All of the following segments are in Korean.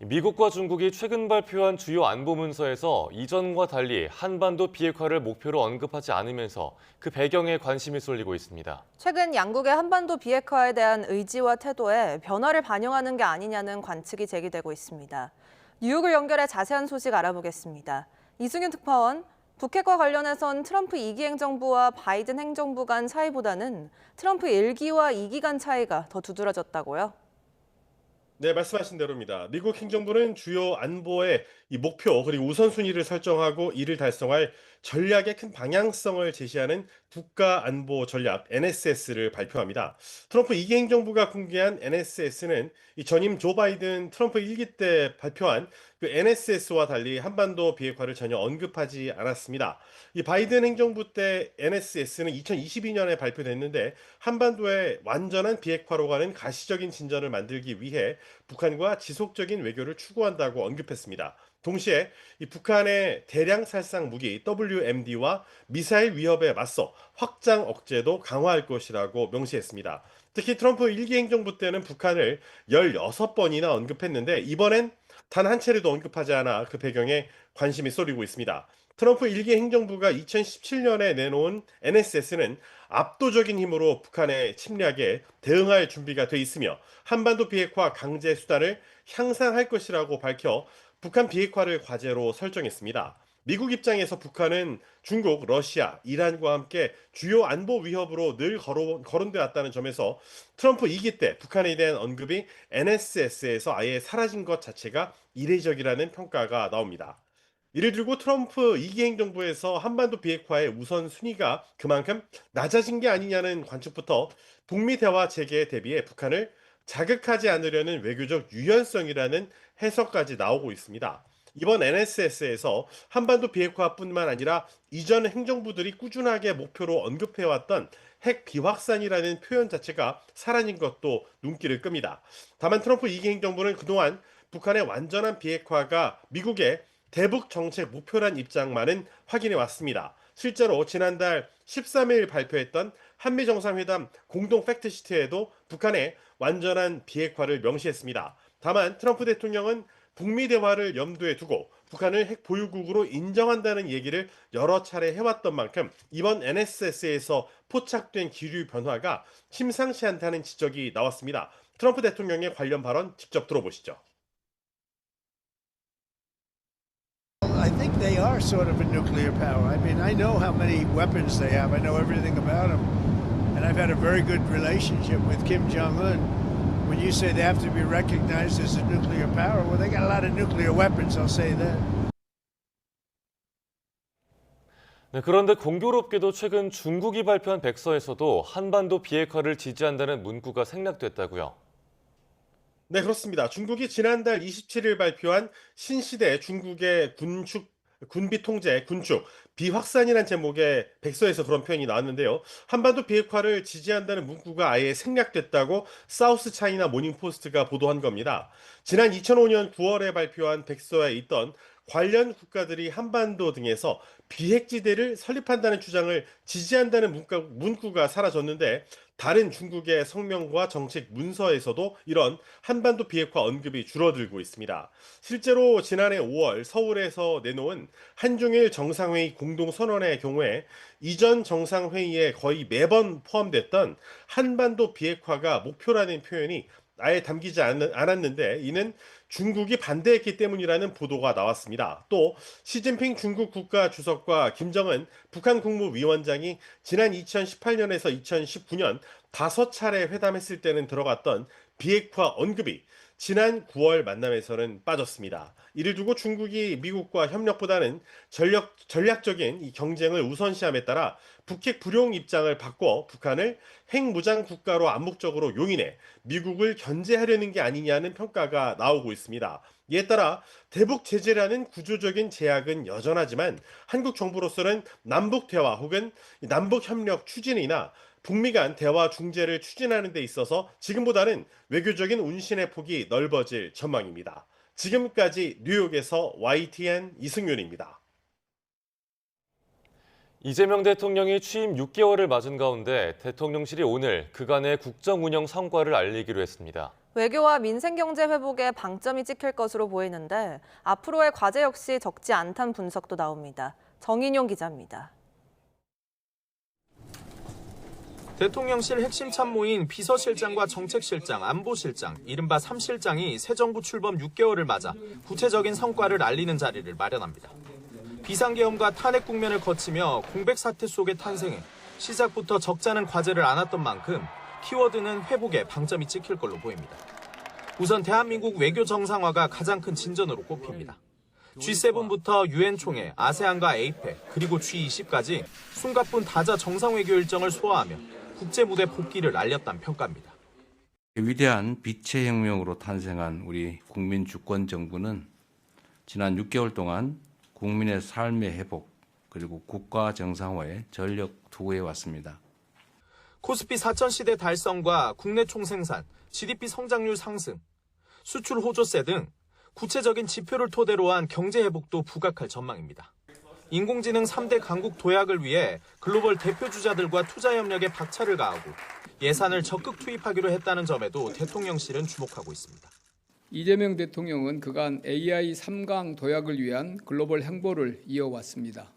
미국과 중국이 최근 발표한 주요 안보 문서에서 이전과 달리 한반도 비핵화를 목표로 언급하지 않으면서 그 배경에 관심이 쏠리고 있습니다. 최근 양국의 한반도 비핵화에 대한 의지와 태도에 변화를 반영하는 게 아니냐는 관측이 제기되고 있습니다. 뉴욕을 연결해 자세한 소식 알아보겠습니다. 이승윤 특파원, 북핵과 관련해선 트럼프 2기 행정부와 바이든 행정부 간 차이보다는 트럼프 1기와 2기 간 차이가 더 두드러졌다고요? 네, 말씀하신 대로입니다. 미국 행정부는 주요 안보의 이 목표 그리고 우선순위를 설정하고 이를 달성할 전략의 큰 방향성을 제시하는 국가 안보 전략 NSS를 발표합니다. 트럼프 2기 행정부가 공개한 NSS는 이 전임 조 바이든 트럼프 1기 때 발표한 그 NSS와 달리 한반도 비핵화를 전혀 언급하지 않았습니다. 이 바이든 행정부 때 NSS는 2022년에 발표됐는데 한반도의 완전한 비핵화로 가는 가시적인 진전을 만들기 위해 북한과 지속적인 외교를 추구한다고 언급했습니다. 동시에 이 북한의 대량 살상 무기 WMD와 미사일 위협에 맞서 확장 억제도 강화할 것이라고 명시했습니다. 특히 트럼프 1기 행정부 때는 북한을 16번이나 언급했는데 이번엔 단 한 차례도 언급하지 않아 그 배경에 관심이 쏠리고 있습니다. 트럼프 1기 행정부가 2017년에 내놓은 NSS는 압도적인 힘으로 북한의 침략에 대응할 준비가 돼 있으며 한반도 비핵화 강제 수단을 향상할 것이라고 밝혀 북한 비핵화를 과제로 설정했습니다. 미국 입장에서 북한은 중국, 러시아, 이란과 함께 주요 안보 위협으로 늘 거론돼 왔다는 점에서 트럼프 2기 때 북한에 대한 언급이 NSS에서 아예 사라진 것 자체가 이례적이라는 평가가 나옵니다. 이를 들고 트럼프 2기 행정부에서 한반도 비핵화의 우선순위가 그만큼 낮아진 게 아니냐는 관측부터 북미 대화 재개에 대비해 북한을 자극하지 않으려는 외교적 유연성이라는 해석까지 나오고 있습니다. 이번 NSS에서 한반도 비핵화뿐만 아니라 이전 행정부들이 꾸준하게 목표로 언급해왔던 핵 비확산이라는 표현 자체가 사라진 것도 눈길을 끕니다. 다만 트럼프 2기 행정부는 그동안 북한의 완전한 비핵화가 미국의 대북 정책 목표란 입장만은 확인해 왔습니다. 실제로 지난달 13일 발표했던 한미 정상회담 공동 팩트시트에도 북한의 완전한 비핵화를 명시했습니다. 다만 트럼프 대통령은 북미 대화를 염두에 두고 북한을 핵 보유국으로 인정한다는 얘기를 여러 차례 해왔던 만큼 이번 NSS에서 포착된 기류 변화가 심상치 않다는 지적이 나왔습니다. 트럼프 대통령의 관련 발언 직접 들어보시죠. I think they are sort of a nuclear power. I mean, I know how many weapons they have. I know everything about them. And I've had a very good relationship with Kim Jong-un. When you say they have to be recognized as a nuclear power, well, they got a lot of nuclear weapons, I'll say that. 네, 그런데 공교롭게도 최근 중국이 발표한 백서에서도 한반도 비핵화를 지지한다는 문구가 생략됐다고요. 네, 그렇습니다. 중국이 지난달 27일 발표한 신시대 중국의 군비 통제, 군축, 비확산이란 제목의 백서에서 그런 표현이 나왔는데요. 한반도 비핵화를 지지한다는 문구가 아예 생략됐다고 사우스 차이나 모닝포스트가 보도한 겁니다. 지난 2005년 9월에 발표한 백서에 있던 관련 국가들이 한반도 등에서 비핵지대를 설립한다는 주장을 지지한다는 문구가 사라졌는데 다른 중국의 성명과 정책 문서에서도 이런 한반도 비핵화 언급이 줄어들고 있습니다. 실제로 지난해 5월 서울에서 내놓은 한중일 정상회의 공동선언의 경우에 이전 정상회의에 거의 매번 포함됐던 한반도 비핵화가 목표라는 표현이 아예 담기지 않았는데 이는 중국이 반대했기 때문이라는 보도가 나왔습니다. 또 시진핑 중국 국가 주석과 김정은 북한 국무위원장이 지난 2018년에서 2019년 5차례 회담했을 때는 들어갔던 비핵화 언급이 지난 9월 만남에서는 빠졌습니다. 이를 두고 중국이 미국과 협력보다는 전략적인 이 경쟁을 우선시함에 따라 북핵 불용 입장을 바꿔 북한을 핵무장 국가로 암묵적으로 용인해 미국을 견제하려는 게 아니냐는 평가가 나오고 있습니다. 이에 따라 대북 제재라는 구조적인 제약은 여전하지만 한국 정부로서는 남북 대화 혹은 남북 협력 추진이나 북미 간 대화 중재를 추진하는 데 있어서 지금보다는 외교적인 운신의 폭이 넓어질 전망입니다. 지금까지 뉴욕에서 YTN 이승윤입니다. 이재명 대통령이 취임 6개월을 맞은 가운데 대통령실이 오늘 그간의 국정 운영 성과를 알리기로 했습니다. 외교와 민생경제 회복에 방점이 찍힐 것으로 보이는데 앞으로의 과제 역시 적지 않다는 분석도 나옵니다. 정인용 기자입니다. 대통령실 핵심 참모인 비서실장과 정책실장, 안보실장, 이른바 3실장이 새 정부 출범 6개월을 맞아 구체적인 성과를 알리는 자리를 마련합니다. 비상계엄과 탄핵 국면을 거치며 공백 사태 속에 탄생해 시작부터 적잖은 과제를 안았던 만큼 키워드는 회복에 방점이 찍힐 걸로 보입니다. 우선 대한민국 외교 정상화가 가장 큰 진전으로 꼽힙니다. G7부터 UN 총회, 아세안과 에이펙, 그리고 G20까지 숨가쁜 다자 정상외교 일정을 소화하며 국제무대 복귀를 알렸다는 평가입니다. 위대한 빛의 혁명으로 탄생한 우리 국민 주권 정부는 지난 6개월 동안 국민의 삶의 회복 그리고 국가 정상화에 전력 투구해 왔습니다. 코스피 4000시대 달성과 국내 총생산, GDP 성장률 상승, 수출 호조세 등 구체적인 지표를 토대로 한 경제 회복도 부각할 전망입니다. 인공지능 3대 강국 도약을 위해 글로벌 대표 주자들과 투자 협력에 박차를 가하고 예산을 적극 투입하기로 했다는 점에도 대통령실은 주목하고 있습니다. 이재명 대통령은 그간 AI 3강 도약을 위한 글로벌 행보를 이어왔습니다.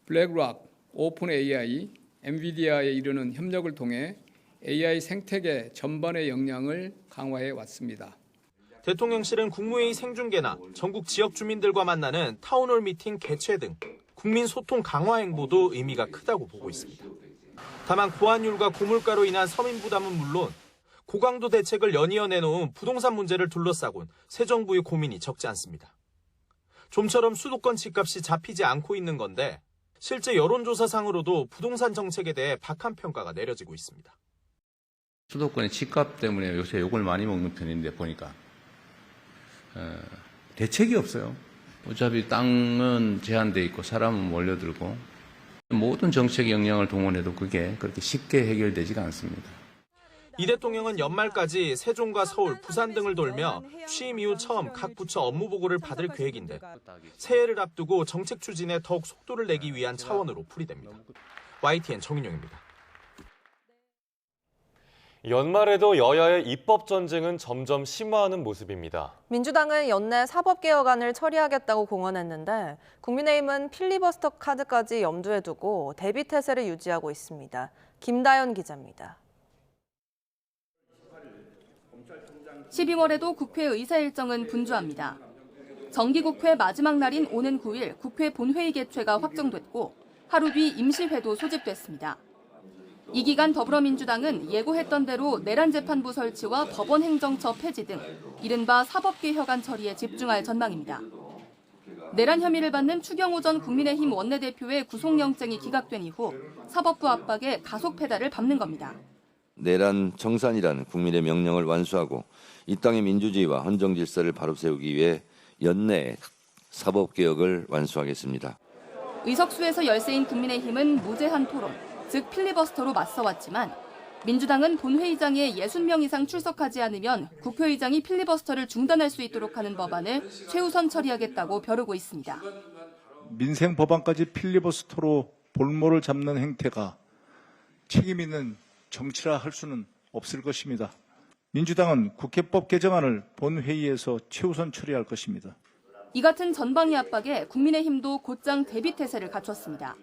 블랙락, 오픈 AI, 엔비디아에 이르는 협력을 통해 AI 생태계 전반의 역량을 강화해 왔습니다. 대통령실은 국무회의 생중계나 전국 지역 주민들과 만나는 타운홀 미팅 개최 등 국민 소통 강화 행보도 의미가 크다고 보고 있습니다. 다만 고환율과 고물가로 인한 서민 부담은 물론 고강도 대책을 연이어 내놓은 부동산 문제를 둘러싸곤 새 정부의 고민이 적지 않습니다. 좀처럼 수도권 집값이 잡히지 않고 있는 건데 실제 여론조사상으로도 부동산 정책에 대해 박한 평가가 내려지고 있습니다. 수도권의 집값 때문에 요새 욕을 많이 먹는 편인데 보니까 대책이 없어요. 어차피 땅은 제한돼 있고 사람은 몰려들고 모든 정책 역량을 동원해도 그게 그렇게 쉽게 해결되지가 않습니다. 이 대통령은 연말까지 세종과 서울, 부산 등을 돌며 취임 이후 처음 각 부처 업무 보고를 받을 계획인데 새해를 앞두고 정책 추진에 더욱 속도를 내기 위한 차원으로 풀이됩니다. YTN 정인용입니다. 연말에도 여야의 입법 전쟁은 점점 심화하는 모습입니다. 민주당은 연내 사법개혁안을 처리하겠다고 공언했는데 국민의힘은 필리버스터 카드까지 염두에 두고 대비태세를 유지하고 있습니다. 김다연 기자입니다. 12월에도 국회 의사 일정은 분주합니다. 정기국회 마지막 날인 오는 9일 국회 본회의 개최가 확정됐고 하루 뒤 임시회도 소집됐습니다. 이 기간 더불어민주당은 예고했던 대로 내란재판부 설치와 법원 행정처 폐지 등 이른바 사법개혁안 처리에 집중할 전망입니다. 내란 혐의를 받는 추경호 전 국민의힘 원내대표의 구속영장이 기각된 이후 사법부 압박에 가속 페달을 밟는 겁니다. 내란 청산이라는 국민의 명령을 완수하고 이 땅의 민주주의와 헌정 질서를 바로 세우기 위해 연내에 사법개혁을 완수하겠습니다. 의석수에서 열세인 국민의힘은 무제한 토론, 즉 필리버스터로 맞서왔지만 민주당은 본회의장에 60명 이상 출석하지 않으면 국회의장이 필리버스터를 중단할 수 있도록 하는 법안을 최우선 처리하겠다고 벼르고 있습니다. 민생 법안까지 필리버스터로 볼모를 잡는 행태가 책임 있는 정치라 할 수는 없을 것입니다. 민주당은 국회법 개정안을 본회의에서 최우선 처리할 것입니다. 이 같은 전방위 압박에 국민의힘도 곧장 대비태세를 갖췄습니다.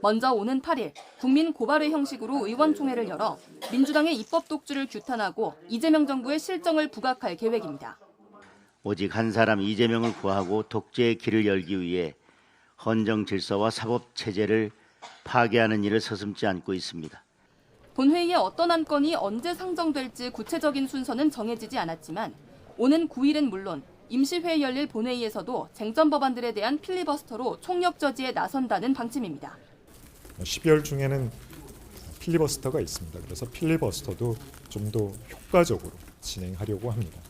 먼저 오는 8일 국민 고발회 형식으로 의원총회를 열어 민주당의 입법 독주를 규탄하고 이재명 정부의 실정을 부각할 계획입니다. 오직 한 사람 이재명을 구하고 독재의 길을 열기 위해 헌정 질서와 사법 체제를 파괴하는 일을 서슴지 않고 있습니다. 본회의에 어떤 안건이 언제 상정될지 구체적인 순서는 정해지지 않았지만 오는 9일은 물론 임시회에 열릴 본회의에서도 쟁점 법안들에 대한 필리버스터로 총력 저지에 나선다는 방침입니다. 12월 중에는 필리버스터가 있습니다. 그래서 필리버스터도 좀 더 효과적으로 진행하려고 합니다.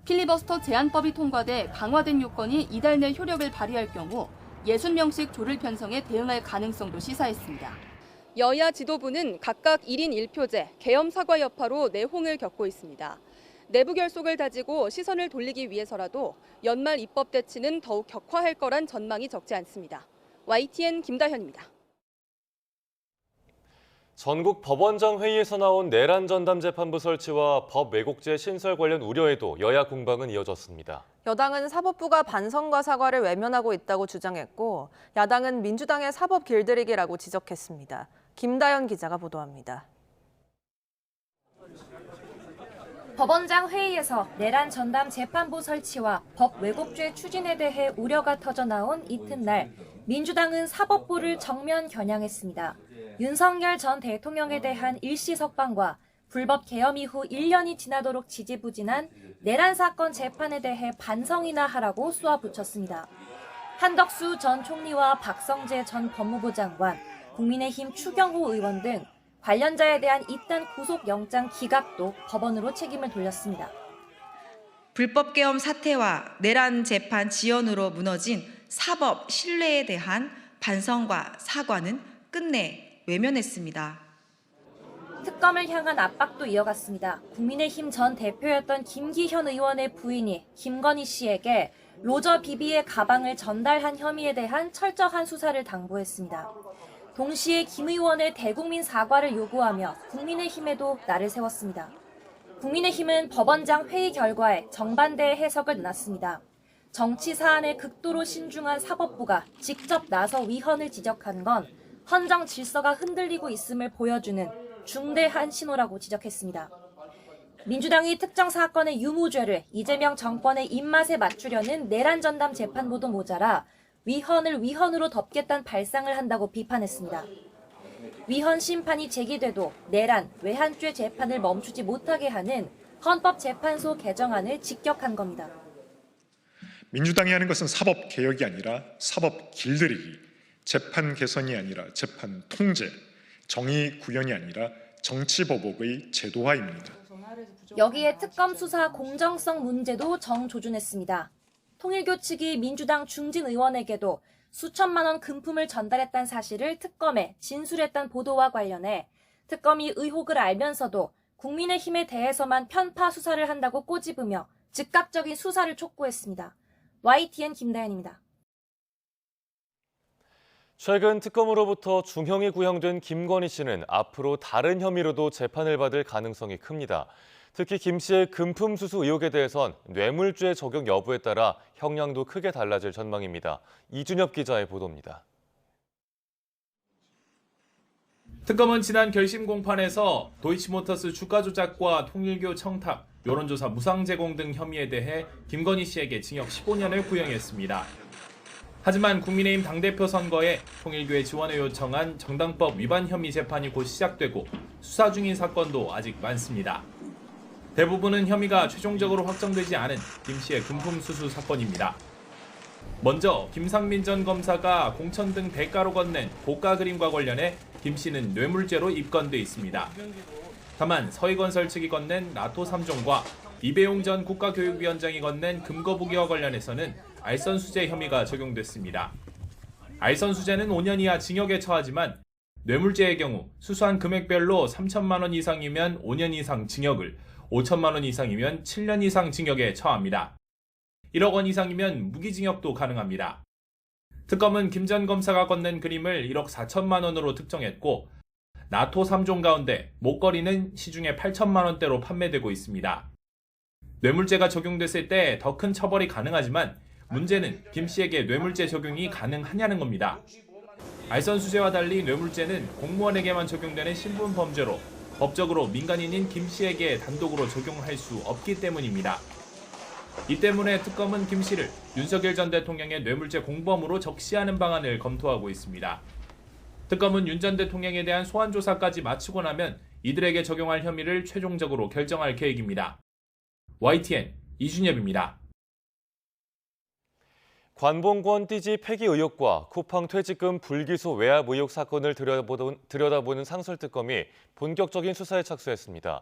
필리버스터 제한법이 통과돼 강화된 요건이 이달 내 효력을 발휘할 경우 60명씩 조를 편성해 대응할 가능성도 시사했습니다. 여야 지도부는 각각 1인 1표제, 계엄 사과 여파로 내홍을 겪고 있습니다. 내부 결속을 다지고 시선을 돌리기 위해서라도 연말 입법 대치는 더욱 격화할 거란 전망이 적지 않습니다. YTN 김다현입니다. 전국 법원장 회의에서 나온 내란 전담 재판부 설치와 법 왜곡죄 신설 관련 우려에도 여야 공방은 이어졌습니다. 여당은 사법부가 반성과 사과를 외면하고 있다고 주장했고 야당은 민주당의 사법 길들이기라고 지적했습니다. 김다연 기자가 보도합니다. 법원장 회의에서 내란 전담 재판부 설치와 법 왜곡죄 추진에 대해 우려가 터져 나온 이튿날 민주당은 사법부를 정면 겨냥했습니다. 윤석열 전 대통령에 대한 일시 석방과 불법 계엄 이후 1년이 지나도록 지지부진한 내란 사건 재판에 대해 반성이나 하라고 쏘아붙였습니다. 한덕수 전 총리와 박성재 전 법무부 장관, 국민의힘 추경호 의원 등 관련자에 대한 잇단 구속영장 기각도 법원으로 책임을 돌렸습니다. 불법 계엄 사태와 내란 재판 지연으로 무너진 사법 신뢰에 대한 반성과 사과는 끝내 외면했습니다. 특검을 향한 압박도 이어갔습니다. 국민의힘 전 대표였던 김기현 의원의 부인이 김건희 씨에게 로저 비비의 가방을 전달한 혐의에 대한 철저한 수사를 당부했습니다. 동시에 김 의원의 대국민 사과를 요구하며 국민의힘에도 날을 세웠습니다. 국민의힘은 법원장 회의 결과에 정반대의 해석을 내놨습니다. 정치 사안에 극도로 신중한 사법부가 직접 나서 위헌을 지적한 건 헌정 질서가 흔들리고 있음을 보여주는 중대한 신호라고 지적했습니다. 민주당이 특정 사건의 유무죄를 이재명 정권의 입맛에 맞추려는 내란 전담 재판부도 모자라 위헌을 위헌으로 덮겠다는 발상을 한다고 비판했습니다. 위헌 심판이 제기돼도 내란, 외환죄 재판을 멈추지 못하게 하는 헌법재판소 개정안을 직격한 겁니다. 민주당이 하는 것은 사법 개혁이 아니라 사법 길들이기, 재판 개선이 아니라 재판 통제, 정의 구현이 아니라 정치 보복의 제도화입니다. 여기에 특검 수사 공정성 문제도 정조준했습니다. 통일교 측이 민주당 중진 의원에게도 수천만 원 금품을 전달했다는 사실을 특검에 진술했다는 보도와 관련해 특검이 의혹을 알면서도 국민의힘에 대해서만 편파 수사를 한다고 꼬집으며 즉각적인 수사를 촉구했습니다. YTN 김다연입니다. 최근 특검으로부터 중형이 구형된 김건희 씨는 앞으로 다른 혐의로도 재판을 받을 가능성이 큽니다. 특히 김 씨의 금품 수수 의혹에 대해선 뇌물죄 적용 여부에 따라 형량도 크게 달라질 전망입니다. 이준엽 기자의 보도입니다. 특검은 지난 결심 공판에서 도이치모터스 주가 조작과 통일교 청탁, 여론조사 무상 제공 등 혐의에 대해 김건희 씨에게 징역 15년을 구형했습니다. 하지만 국민의힘 당대표 선거에 통일교에 지원을 요청한 정당법 위반 혐의 재판이 곧 시작되고 수사 중인 사건도 아직 많습니다. 대부분은 혐의가 최종적으로 확정되지 않은 김 씨의 금품 수수 사건입니다. 먼저 김상민 전 검사가 공천 등 대가로 건넨 고가 그림과 관련해 김 씨는 뇌물죄로 입건돼 있습니다. 다만 서희건설 측이 건넨 나토 3종과 이배용 전 국가교육위원장이 건넨 금거부기와 관련해서는 알선수재 혐의가 적용됐습니다. 알선수재는 5년 이하 징역에 처하지만 뇌물죄의 경우 수수한 금액별로 3천만 원 이상이면 5년 이상 징역을, 5천만 원 이상이면 7년 이상 징역에 처합니다. 1억 원 이상이면 무기징역도 가능합니다. 특검은 김 전 검사가 건넨 그림을 1억 4천만 원으로 특정했고 나토 3종 가운데 목걸이는 시중에 8천만 원대로 판매되고 있습니다. 뇌물죄가 적용됐을 때 더 큰 처벌이 가능하지만 문제는 김 씨에게 뇌물죄 적용이 가능하냐는 겁니다. 알선수재와 달리 뇌물죄는 공무원에게만 적용되는 신분 범죄로 법적으로 민간인인 김 씨에게 단독으로 적용할 수 없기 때문입니다. 이 때문에 특검은 김 씨를 윤석열 전 대통령의 뇌물죄 공범으로 적시하는 방안을 검토하고 있습니다. 특검은 윤 전 대통령에 대한 소환 조사까지 마치고 나면 이들에게 적용할 혐의를 최종적으로 결정할 계획입니다. YTN 이준엽입니다. 관봉권 띠지 폐기 의혹과 쿠팡 퇴직금 불기소 외압 의혹 사건을 들여다보는 상설특검이 본격적인 수사에 착수했습니다.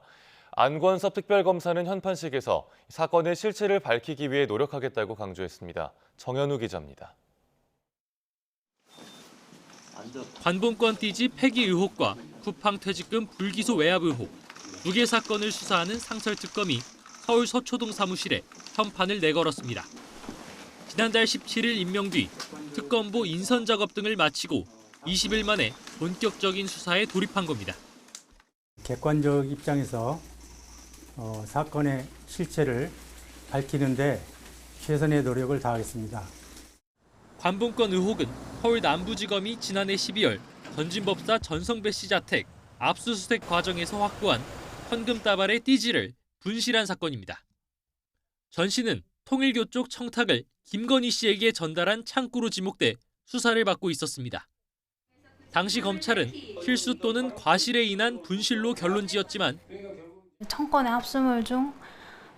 안권섭 특별검사는 현판식에서 사건의 실체를 밝히기 위해 노력하겠다고 강조했습니다. 정현우 기자입니다. 관봉권 띠지 폐기 의혹과 쿠팡 퇴직금 불기소 외압 의혹, 두 개 사건을 수사하는 상설특검이 서울 서초동 사무실에 현판을 내걸었습니다. 지난달 17일 임명 뒤 특검보 인선 작업 등을 마치고 20일 만에 본격적인 수사에 돌입한 겁니다. 객관적 입장에서 사건의 실체를 밝히는데 최선의 노력을 다하겠습니다. 관본권 의혹은 서울 남부지검이 지난해 12월 전진법사 전성배 씨 자택 압수수색 과정에서 확보한 현금 다발의 띠지를 분실한 사건입니다. 전 씨는 통일교 쪽 청탁을 김건희 씨에게 전달한 창구로 지목돼 수사를 받고 있었습니다. 당시 검찰은 실수 또는 과실에 인한 분실로 결론지었지만 천건의 압수물 중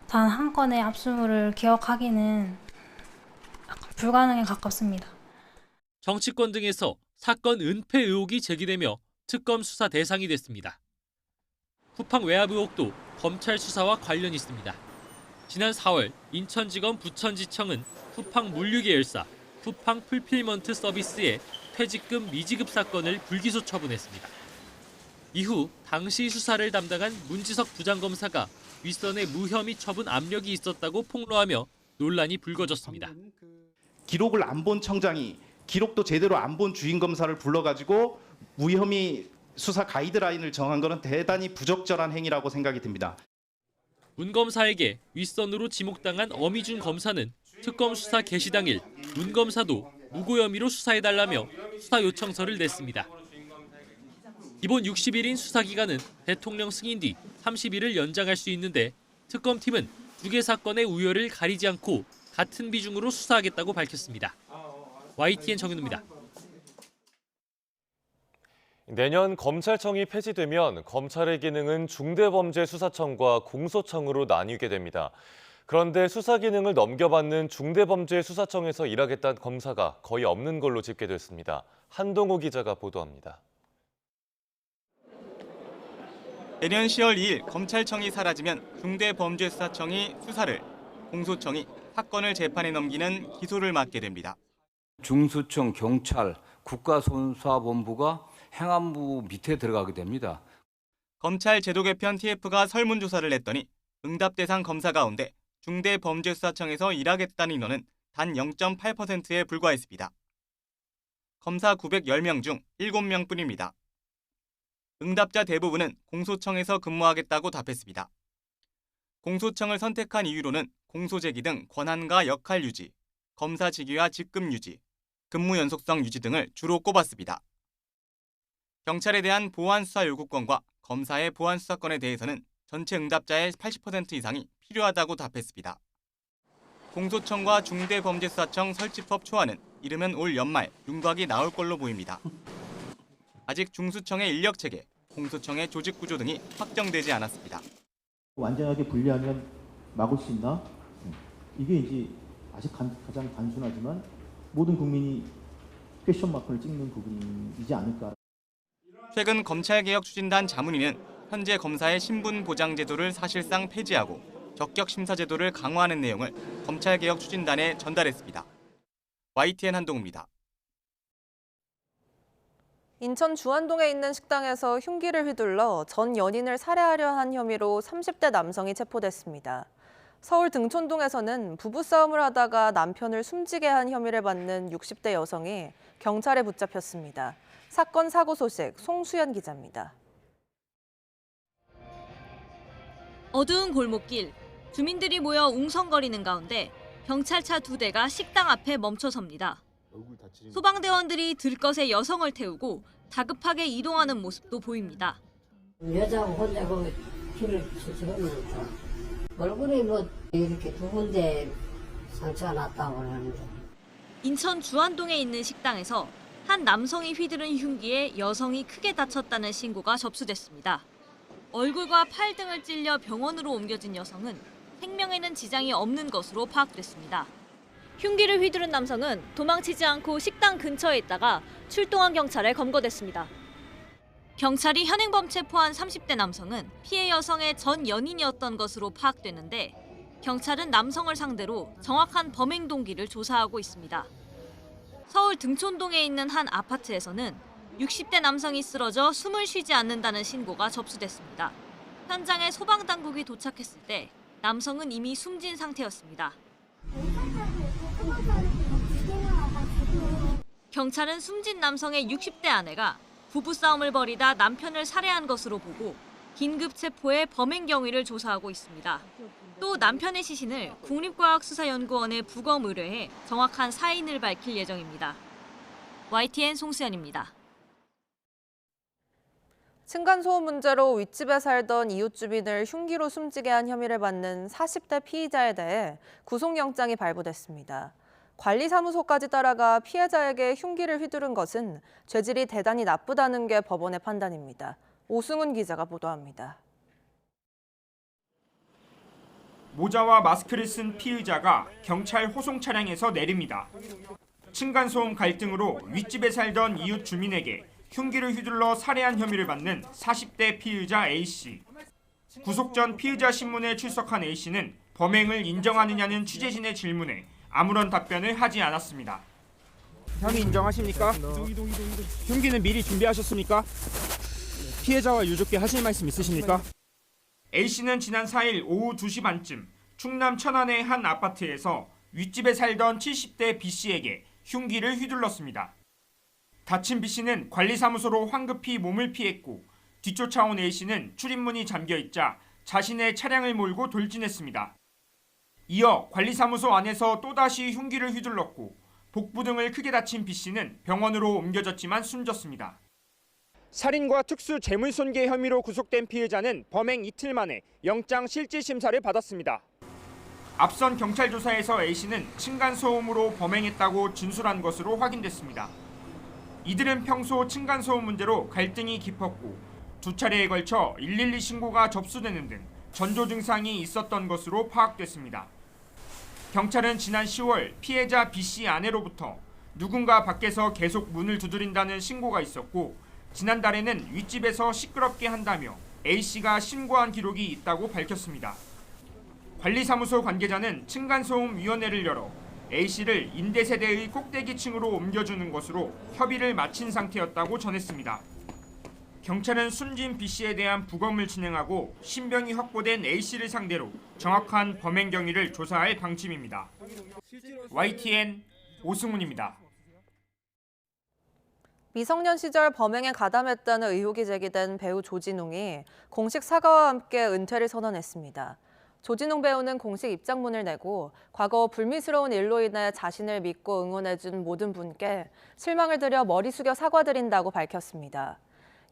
단 한 건의 압수물을 기억하기는 불가능에 가깝습니다. 정치권 등에서 사건 은폐 의혹이 제기되며 특검 수사 대상이 됐습니다. 쿠팡 외압 의혹도 검찰 수사와 관련이 있습니다. 지난 4월 인천지검 부천지청은 쿠팡 물류계열사 쿠팡 풀필먼트 서비스의 퇴직금 미지급 사건을 불기소 처분했습니다. 이후 당시 수사를 담당한 문지석 부장검사가 윗선의 무혐의 처분 압력이 있었다고 폭로하며 논란이 불거졌습니다. 기록을 안 본 청장이 기록도 제대로 안 본 주임검사를 불러가지고 무혐의 수사 가이드라인을 정한 것은 대단히 부적절한 행위라고 생각이 듭니다. 문 검사에게 윗선으로 지목당한 어미준 검사는 특검 수사 개시 당일 문 검사도 무고 혐의로 수사해달라며 수사 요청서를 냈습니다. 기본 60일인 수사기간은 대통령 승인 뒤 30일을 연장할 수 있는데 특검팀은 두 개 사건의 우열을 가리지 않고 같은 비중으로 수사하겠다고 밝혔습니다. YTN 정윤우입니다. 내년 검찰청이 폐지되면 검찰의 기능은 중대범죄수사청과 공소청으로 나뉘게 됩니다. 그런데 수사 기능을 넘겨받는 중대범죄수사청에서 일하겠다는 검사가 거의 없는 걸로 집계됐습니다. 한동호 기자가 보도합니다. 내년 10월 2일 검찰청이 사라지면 중대범죄수사청이 수사를, 공소청이 사건을 재판에 넘기는 기소를 맡게 됩니다. 중수청, 경찰, 국가수사본부가 행안부 밑에 들어가게 됩니다. 검찰 제도 개편 TF가 설문조사를 했더니 응답 대상 검사 가운데 중대범죄수사청에서 일하겠다는 인원은 단 0.8%에 불과했습니다. 검사 910명 중 7명뿐입니다. 응답자 대부분은 공소청에서 근무하겠다고 답했습니다. 공소청을 선택한 이유로는 공소 제기 등 권한과 역할 유지, 검사 직위와 직급 유지, 근무 연속성 유지 등을 주로 꼽았습니다. 경찰에 대한 보안 수사 요구권과 검사의 보안 수사권에 대해서는 전체 응답자의 80% 이상이 필요하다고 답했습니다. 공소청과 중대범죄수사청 설치법 초안은 이르면 올 연말 윤곽이 나올 걸로 보입니다. 아직 중수청의 인력체계, 공소청의 조직구조 등이 확정되지 않았습니다. 완전하게 분리하면 막을 수 있나? 이게 이제 아직 가장 단순하지만 모든 국민이 퀘션 마크를 찍는 부분이지 않을까. 최근 검찰개혁 추진단 자문위는 현재 검사의 신분 보장 제도를 사실상 폐지하고 적격 심사 제도를 강화하는 내용을 검찰개혁 추진단에 전달했습니다. YTN 한동우입니다. 인천 주안동에 있는 식당에서 흉기를 휘둘러 전 연인을 살해하려 한 혐의로 30대 남성이 체포됐습니다. 서울 등촌동에서는 부부싸움을 하다가 남편을 숨지게 한 혐의를 받는 60대 여성이 경찰에 붙잡혔습니다. 사건 사고 소식 송수연 기자입니다. 어두운 골목길, 주민들이 모여 웅성거리는 가운데 경찰차 2대가 식당 앞에 멈춰섭니다. 소방대원들이 들것에 여성을 태우고 다급하게 이동하는 모습도 보입니다. 여자하고 혼자 그 길을 지르면서 얼굴에 뭐 이렇게 두 군데 상처가 났다고 하는데. 인천 주안동에 있는 식당에서 한 남성이 휘두른 흉기에 여성이 크게 다쳤다는 신고가 접수됐습니다. 얼굴과 팔 등을 찔려 병원으로 옮겨진 여성은 생명에는 지장이 없는 것으로 파악됐습니다. 흉기를 휘두른 남성은 도망치지 않고 식당 근처에 있다가 출동한 경찰에 검거됐습니다. 경찰이 현행범 체포한 30대 남성은 피해 여성의 전 연인이었던 것으로 파악됐는데 경찰은 남성을 상대로 정확한 범행 동기를 조사하고 있습니다. 서울 등촌동에 있는 한 아파트에서는 60대 남성이 쓰러져 숨을 쉬지 않는다는 신고가 접수됐습니다. 현장에 소방당국이 도착했을 때 남성은 이미 숨진 상태였습니다. 경찰은 숨진 남성의 60대 아내가 부부싸움을 벌이다 남편을 살해한 것으로 보고 긴급 체포해 범행 경위를 조사하고 있습니다. 또 남편의 시신을 국립과학수사연구원에 부검 의뢰해 정확한 사인을 밝힐 예정입니다. YTN 송수연입니다. 층간소음 문제로 윗집에 살던 이웃 주민을 흉기로 숨지게 한 혐의를 받는 40대 피의자에 대해 구속영장이 발부됐습니다. 관리사무소까지 따라가 피해자에게 흉기를 휘두른 것은 죄질이 대단히 나쁘다는 게 법원의 판단입니다. 오승훈 기자가 보도합니다. 모자와 마스크를 쓴 피의자가 경찰 호송 차량에서 내립니다. 층간소음 갈등으로 윗집에 살던 이웃 주민에게 흉기를 휘둘러 살해한 혐의를 받는 40대 피의자 A씨. 구속 전 피의자 신문에 출석한 A씨는 범행을 인정하느냐는 취재진의 질문에 아무런 답변을 하지 않았습니다. 혐의 인정하십니까? 흉기는 미리 준비하셨습니까? 피해자와 유족께 하실 말씀 있으십니까? A씨는 지난 4일 오후 2시 반쯤 충남 천안의 한 아파트에서 윗집에 살던 70대 B씨에게 흉기를 휘둘렀습니다. 다친 B씨는 관리사무소로 황급히 몸을 피했고 뒤쫓아온 A씨는 출입문이 잠겨있자 자신의 차량을 몰고 돌진했습니다. 이어 관리사무소 안에서 또다시 흉기를 휘둘렀고 복부 등을 크게 다친 B씨는 병원으로 옮겨졌지만 숨졌습니다. 살인과 특수 재물손괴 혐의로 구속된 피해자는 범행 이틀 만에 영장 실질심사를 받았습니다. 앞선 경찰 조사에서 A씨는 층간소음으로 범행했다고 진술한 것으로 확인됐습니다. 이들은 평소 층간소음 문제로 갈등이 깊었고 두 차례에 걸쳐 112 신고가 접수되는 등 전조 증상이 있었던 것으로 파악됐습니다. 경찰은 지난 10월 피해자 B씨 아내로부터 누군가 밖에서 계속 문을 두드린다는 신고가 있었고 지난달에는 윗집에서 시끄럽게 한다며 A씨가 신고한 기록이 있다고 밝혔습니다. 관리사무소 관계자는 층간소음위원회를 열어 A씨를 임대세대의 꼭대기층으로 옮겨주는 것으로 협의를 마친 상태였다고 전했습니다. 경찰은 숨진 B씨에 대한 부검을 진행하고 신병이 확보된 A씨를 상대로 정확한 범행 경위를 조사할 방침입니다. YTN 오승훈입니다. 미성년 시절 범행에 가담했다는 의혹이 제기된 배우 조진웅이 공식 사과와 함께 은퇴를 선언했습니다. 조진웅 배우는 공식 입장문을 내고 과거 불미스러운 일로 인해 자신을 믿고 응원해준 모든 분께 실망을 드려 머리 숙여 사과드린다고 밝혔습니다.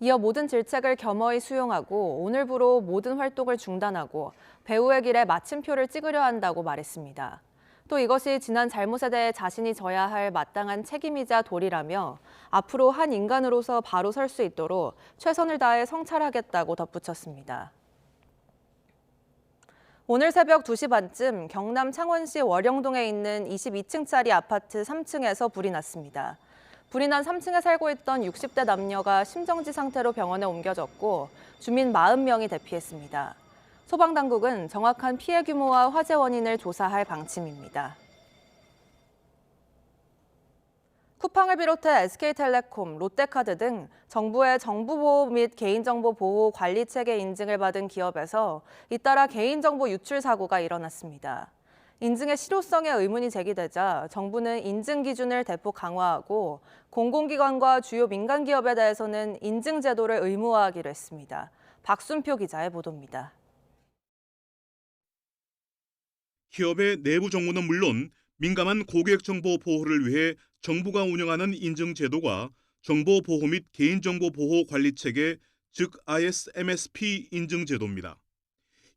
이어 모든 질책을 겸허히 수용하고 오늘부로 모든 활동을 중단하고 배우의 길에 마침표를 찍으려 한다고 말했습니다. 또 이것이 지난 잘못에 대해 자신이 져야 할 마땅한 책임이자 도리라며 앞으로 한 인간으로서 바로 설 수 있도록 최선을 다해 성찰하겠다고 덧붙였습니다. 오늘 새벽 2시 반쯤 경남 창원시 월영동에 있는 22층짜리 아파트 3층에서 불이 났습니다. 불이 난 3층에 살고 있던 60대 남녀가 심정지 상태로 병원에 옮겨졌고 주민 40명이 대피했습니다. 소방당국은 정확한 피해 규모와 화재 원인을 조사할 방침입니다. 쿠팡을 비롯해 SK텔레콤, 롯데카드 등 정부의 정보보호 및 개인정보 보호 관리 체계 인증을 받은 기업에서 잇따라 개인정보 유출 사고가 일어났습니다. 인증의 실효성에 의문이 제기되자 정부는 인증 기준을 대폭 강화하고 공공기관과 주요 민간기업에 대해서는 인증 제도를 의무화하기로 했습니다. 박순표 기자의 보도입니다. 기업의 내부 정보는 물론 민감한 고객 정보 보호를 위해 정부가 운영하는 인증 제도가 정보 보호 및 개인정보 보호 관리 체계, 즉 ISMSP 인증 제도입니다.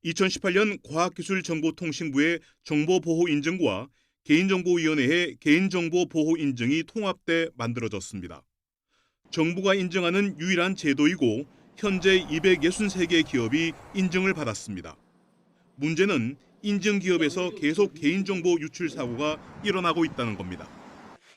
2018년 과학기술정보통신부의 정보보호인증과 개인정보위원회의 개인정보보호인증이 통합돼 만들어졌습니다. 정부가 인정하는 유일한 제도이고 현재 263개 기업이 인증을 받았습니다. 문제는 인증 기업에서 계속 개인정보 유출 사고가 일어나고 있다는 겁니다.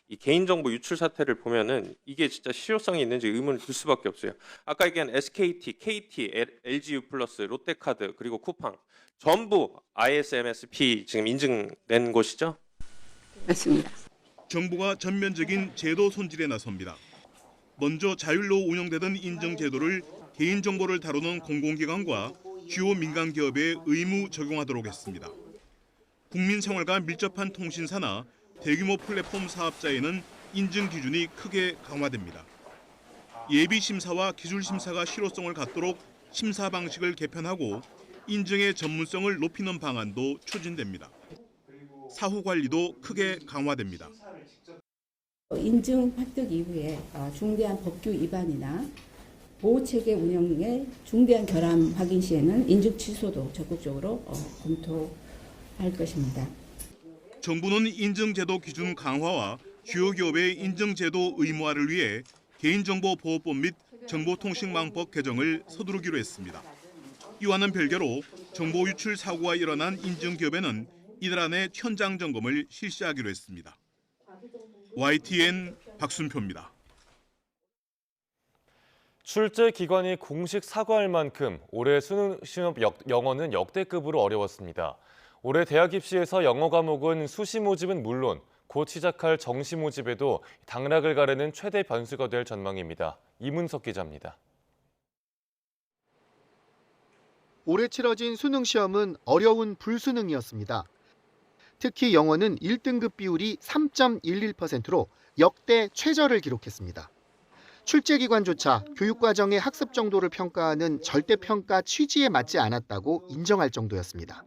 이 개인정보 유출 사태를 보면은 이게 진짜 실효성이 있는지 의문을 들 수밖에 없어요. 아까 얘기한 SKT, KT, LGU+, 롯데카드 그리고 쿠팡 전부 ISMSP 지금 인증된 곳이죠? 맞습니다. 정부가 전면적인 제도 손질에 나섭니다. 먼저 자율로 운영되던 인증 제도를 개인정보를 다루는 공공기관과 주요 민간기업에 의무 적용하도록 했습니다. 국민생활과 밀접한 통신사나 대규모 플랫폼 사업자에는 인증 기준이 크게 강화됩니다. 예비 심사와 기술 심사가 실효성을 갖도록 심사 방식을 개편하고 인증의 전문성을 높이는 방안도 추진됩니다. 사후 관리도 크게 강화됩니다. 인증 획득 이후에 중대한 법규 위반이나 보호체계 운영에 중대한 결함 확인 시에는 인증 취소도 적극적으로 검토할 것입니다. 정부는 인증제도 기준 강화와 주요 기업의 인증제도 의무화를 위해 개인정보보호법 및 정보통신망법 개정을 서두르기로 했습니다. 이와는 별개로 정보 유출 사고가 일어난 인증기업에는 이달 안에 현장 점검을 실시하기로 했습니다. YTN 박순표입니다. 출제 기관이 공식 사과할 만큼 올해 수능 시험 영어는 역대급으로 어려웠습니다. 올해 대학 입시에서 영어 과목은 수시 모집은 물론 곧 시작할 정시 모집에도 당락을 가르는 최대 변수가 될 전망입니다. 이문석 기자입니다. 올해 치러진 수능 시험은 어려운 불수능이었습니다. 특히 영어는 1등급 비율이 3.11%로 역대 최저를 기록했습니다. 출제기관조차 교육과정의 학습 정도를 평가하는 절대평가 취지에 맞지 않았다고 인정할 정도였습니다.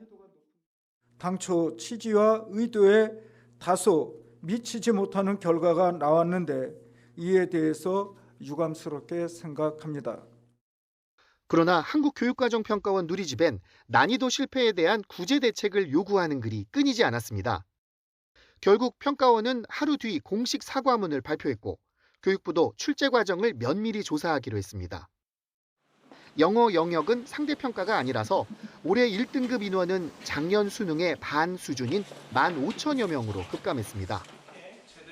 당초 취지와 의도에 다소 미치지 못하는 결과가 나왔는데 이에 대해서 유감스럽게 생각합니다. 그러나 한국교육과정평가원 누리집엔 난이도 실패에 대한 구제 대책을 요구하는 글이 끊이지 않았습니다. 결국 평가원은 하루 뒤 공식 사과문을 발표했고 교육부도 출제 과정을 면밀히 조사하기로 했습니다. 영어 영역은 상대평가가 아니라서 올해 1등급 인원은 작년 수능의 반 수준인 15,000여 명으로 급감했습니다.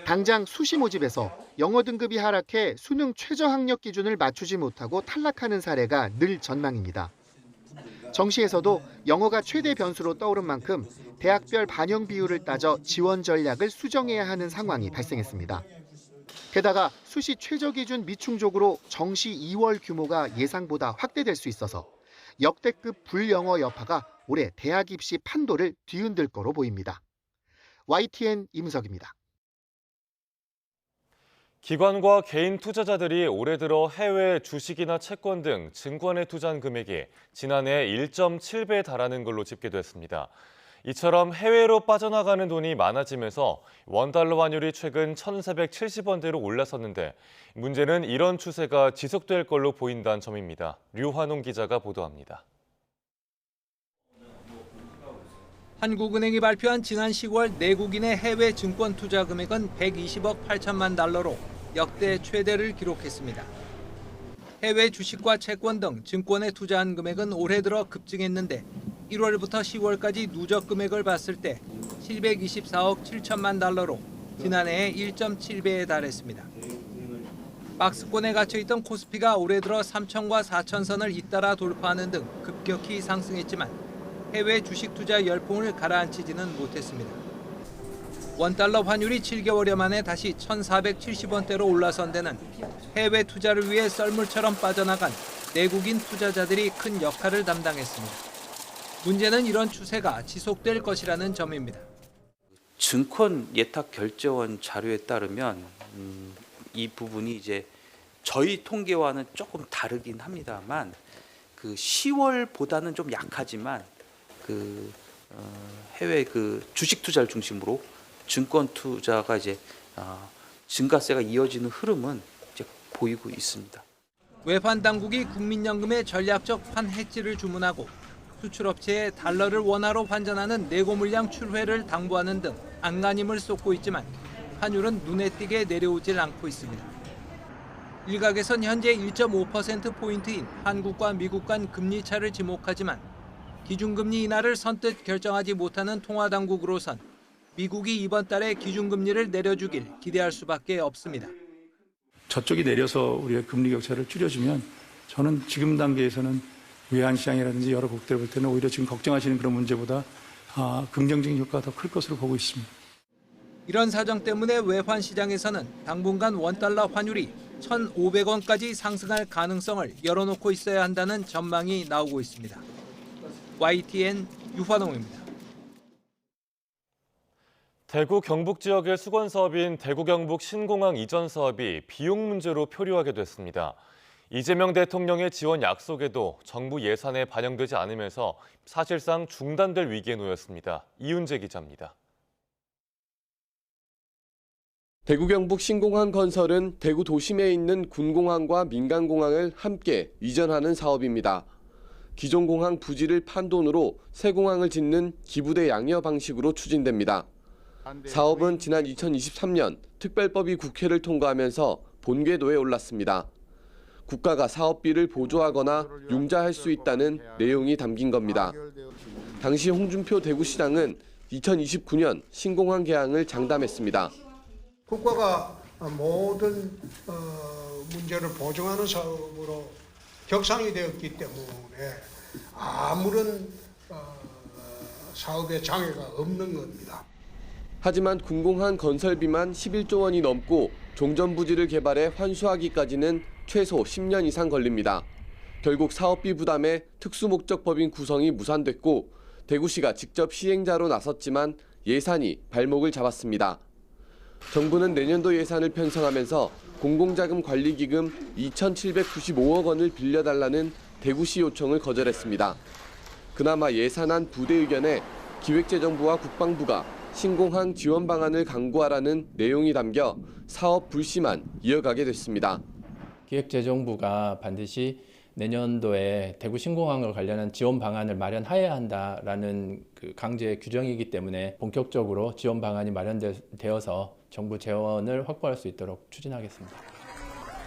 당장 수시 모집에서 영어 등급이 하락해 수능 최저 학력 기준을 맞추지 못하고 탈락하는 사례가 늘 전망입니다. 정시에서도 영어가 최대 변수로 떠오른 만큼 대학별 반영 비율을 따져 지원 전략을 수정해야 하는 상황이 발생했습니다. 게다가 수시 최저 기준 미충족으로 정시 2월 규모가 예상보다 확대될 수 있어서 역대급 불영어 여파가 올해 대학 입시 판도를 뒤흔들 거로 보입니다. YTN 이문석입니다. 기관과 개인 투자자들이 올해 들어 해외 주식이나 채권 등 증권에 투자한 금액이 지난해 1.7배에 달하는 걸로 집계됐습니다. 이처럼 해외로 빠져나가는 돈이 많아지면서 원달러 환율이 최근 1,470원대로 올라섰는데 문제는 이런 추세가 지속될 걸로 보인다는 점입니다. 류환홍 기자가 보도합니다. 한국은행이 발표한 지난 10월 내국인의 해외 증권 투자 금액은 120억 8천만 달러로 역대 최대를 기록했습니다. 해외 주식과 채권 등 증권에 투자한 금액은 올해 들어 급증했는데 1월부터 10월까지 누적 금액을 봤을 때 724억 7천만 달러로 지난해의 1.7배에 달했습니다. 박스권에 갇혀있던 코스피가 올해 들어 3천과 4천선을 잇따라 돌파하는 등 급격히 상승했지만 해외 주식 투자 열풍을 가라앉히지는 못했습니다. 원달러 환율이 7개월여 만에 다시 1,470원대로 올라선 데는 해외 투자를 위해 썰물처럼 빠져나간 내국인 투자자들이 큰 역할을 담당했습니다. 문제는 이런 추세가 지속될 것이라는 점입니다. 증권 예탁 결제원 자료에 따르면 이 부분이 이제 저희 통계와는 조금 다르긴 합니다만 그 10월보다는 좀 약하지만 해외 주식 투자를 중심으로 증권 투자가 이제 증가세가 이어지는 흐름은 이제 보이고 있습니다. 외환 당국이 국민연금의 전략적 환 해지를 주문하고 수출업체에 달러를 원화로 환전하는 내고 물량 출회를 당부하는 등 안간힘을 쏟고 있지만 환율은 눈에 띄게 내려오질 않고 있습니다. 일각에선 현재 1.5%포인트인 한국과 미국 간 금리 차를 지목하지만 기준금리 인하를 선뜻 결정하지 못하는 통화당국으로선 미국이 이번 달에 기준금리를 내려주길 기대할 수밖에 없습니다. 저쪽이 내려서 우리가 금리 격차를 줄여주면 저는 지금 단계에서는 외환시장이라든지 여러 국대를 볼 때는 오히려 지금 걱정하시는 그런 문제보다 긍정적인 효과가 더 클 것으로 보고 있습니다. 이런 사정 때문에 외환시장에서는 당분간 원달러 환율이 1,500원까지 상승할 가능성을 열어놓고 있어야 한다는 전망이 나오고 있습니다. YTN 유환홍입니다. 대구 경북 지역의 수건 사업인 대구 경북 신공항 이전 사업이 비용 문제로 표류하게 됐습니다. 이재명 대통령의 지원 약속에도 정부 예산에 반영되지 않으면서 사실상 중단될 위기에 놓였습니다. 이윤재 기자입니다. 대구 경북 신공항 건설은 대구 도심에 있는 군공항과 민간공항을 함께 이전하는 사업입니다. 기존 공항 부지를 판 돈으로 새 공항을 짓는 기부대 양여 방식으로 추진됩니다. 사업은 지난 2023년 특별법이 국회를 통과하면서 본궤도에 올랐습니다. 국가가 사업비를 보조하거나 융자할 수 있다는 내용이 담긴 겁니다. 당시 홍준표 대구시장은 2029년 신공항 개항을 장담했습니다. 국가가 모든 문제를 보증하는 사업으로 격상이 되었기 때문에 아무런 사업에 장애가 없는 겁니다. 하지만 군공항 건설비만 11조 원이 넘고 종전 부지를 개발해 환수하기까지는 최소 10년 이상 걸립니다. 결국 사업비 부담에 특수목적법인 구성이 무산됐고 대구시가 직접 시행자로 나섰지만 예산이 발목을 잡았습니다. 정부는 내년도 예산을 편성하면서 공공자금관리기금 2,795억 원을 빌려달라는 대구시 요청을 거절했습니다. 그나마 예산안 부대 의견에 기획재정부와 국방부가 신공항 지원 방안을 강구하라는 내용이 담겨 사업 불씨만 이어가게 됐습니다. 기획재정부가 반드시 내년도에 대구 신공항을 관련한 지원 방안을 마련해야 한다라는 강제 규정이기 때문에 본격적으로 지원 방안이 마련되어서 정부 재원을 확보할 수 있도록 추진하겠습니다.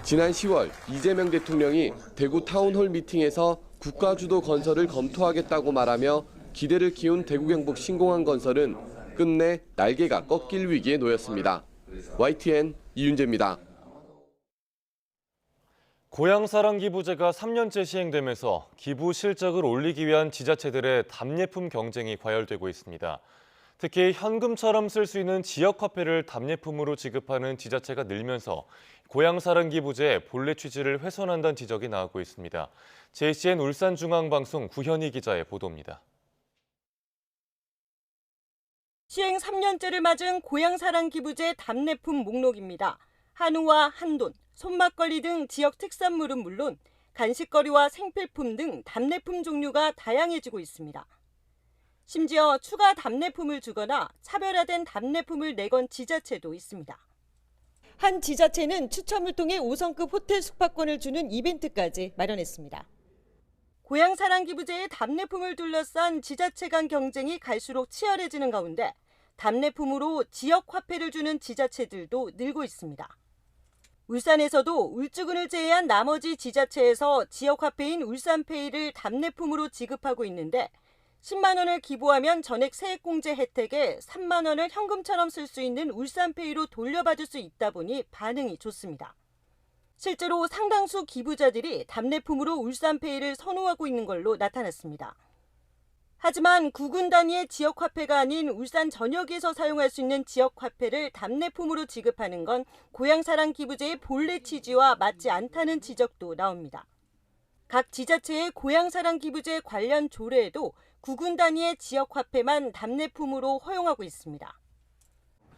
지난 10월 이재명 대통령이 대구 타운홀 미팅에서 국가주도 건설을 검토하겠다고 말하며 기대를 키운 대구 경북 신공항 건설은 끝내 날개가 꺾일 위기에 놓였습니다. YTN 이윤재입니다. 고향사랑 기부제가 3년째 시행되면서 기부 실적을 올리기 위한 지자체들의 답례품 경쟁이 과열되고 있습니다. 특히 현금처럼 쓸 수 있는 지역화폐를 답례품으로 지급하는 지자체가 늘면서 고향사랑 기부제의 본래 취지를 훼손한다는 지적이 나오고 있습니다. JCN 울산중앙방송 구현희 기자의 보도입니다. 시행 3년째를 맞은 고향사랑 기부제 답례품 목록입니다. 한우와 한돈, 손막걸리 등 지역 특산물은 물론 간식거리와 생필품 등 답례품 종류가 다양해지고 있습니다. 심지어 추가 답례품을 주거나 차별화된 답례품을 내건 지자체도 있습니다. 한 지자체는 추첨을 통해 5성급 호텔 숙박권을 주는 이벤트까지 마련했습니다. 고향사랑 기부제의 답례품을 둘러싼 지자체 간 경쟁이 갈수록 치열해지는 가운데 답례품으로 지역 화폐를 주는 지자체들도 늘고 있습니다. 울산에서도 울주군을 제외한 나머지 지자체에서 지역 화폐인 울산페이를 답례품으로 지급하고 있는데 10만 원을 기부하면 전액 세액공제 혜택에 3만 원을 현금처럼 쓸 수 있는 울산페이로 돌려받을 수 있다 보니 반응이 좋습니다. 실제로 상당수 기부자들이 답례품으로 울산페이를 선호하고 있는 걸로 나타났습니다. 하지만 구군 단위의 지역화폐가 아닌 울산 전역에서 사용할 수 있는 지역화폐를 답례품으로 지급하는 건 고향사랑 기부제의 본래 취지와 맞지 않다는 지적도 나옵니다. 각 지자체의 고향사랑 기부제 관련 조례에도 구군 단위의 지역화폐만 답례품으로 허용하고 있습니다.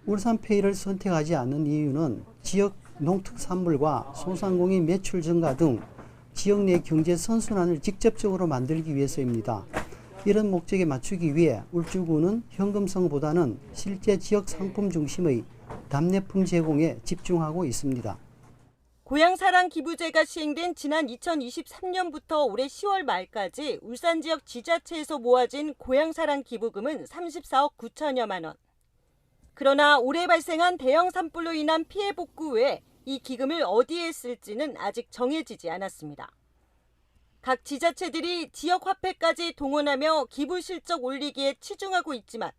울산페이를 선택하지 않는 이유는 지역 농특산물과 소상공인 매출 증가 등 지역 내 경제 선순환을 직접적으로 만들기 위해서입니다. 이런 목적에 맞추기 위해 울주군은 현금성보다는 실제 지역 상품 중심의 답례품 제공에 집중하고 있습니다. 고향사랑 기부제가 시행된 지난 2023년부터 올해 10월 말까지 울산 지역 지자체에서 모아진 고향사랑 기부금은 34억 9천여만 원. 그러나 올해 발생한 대형 산불로 인한 피해 복구 외에 이 기금을 어디에 쓸지는 아직 정해지지 않았습니다. 각 지자체들이 지역 화폐까지 동원하며 기부 실적 올리기에 치중하고 있지만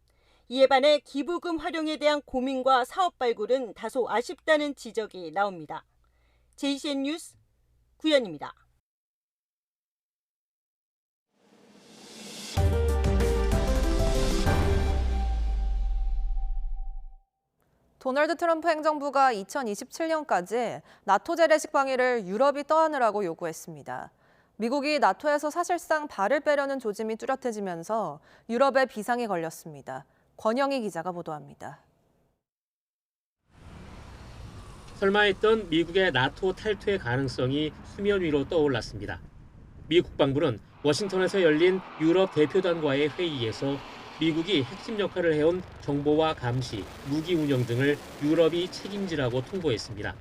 이에 반해 기부금 활용에 대한 고민과 사업 발굴은 다소 아쉽다는 지적이 나옵니다. JCN 뉴스 구현입니다. 도널드 트럼프 행정부가 2027년까지 나토 재래식 방위를 유럽이 떠안으라고 요구했습니다. 미국이 나토에서 사실상 발을 빼려는 조짐이 뚜렷해지면서 유럽에 비상이 걸렸습니다. 권영희 기자가 보도합니다. 설마 했던 미국의 나토 탈퇴 가능성이 수면 위로 떠올랐습니다. 미 국방부는 워싱턴에서 열린 유럽 대표단과의 회의에서 미국이 핵심 역할을 해온 정보와 감시, 무기 운영 등을 유럽이 책임지라고 통보했습니다.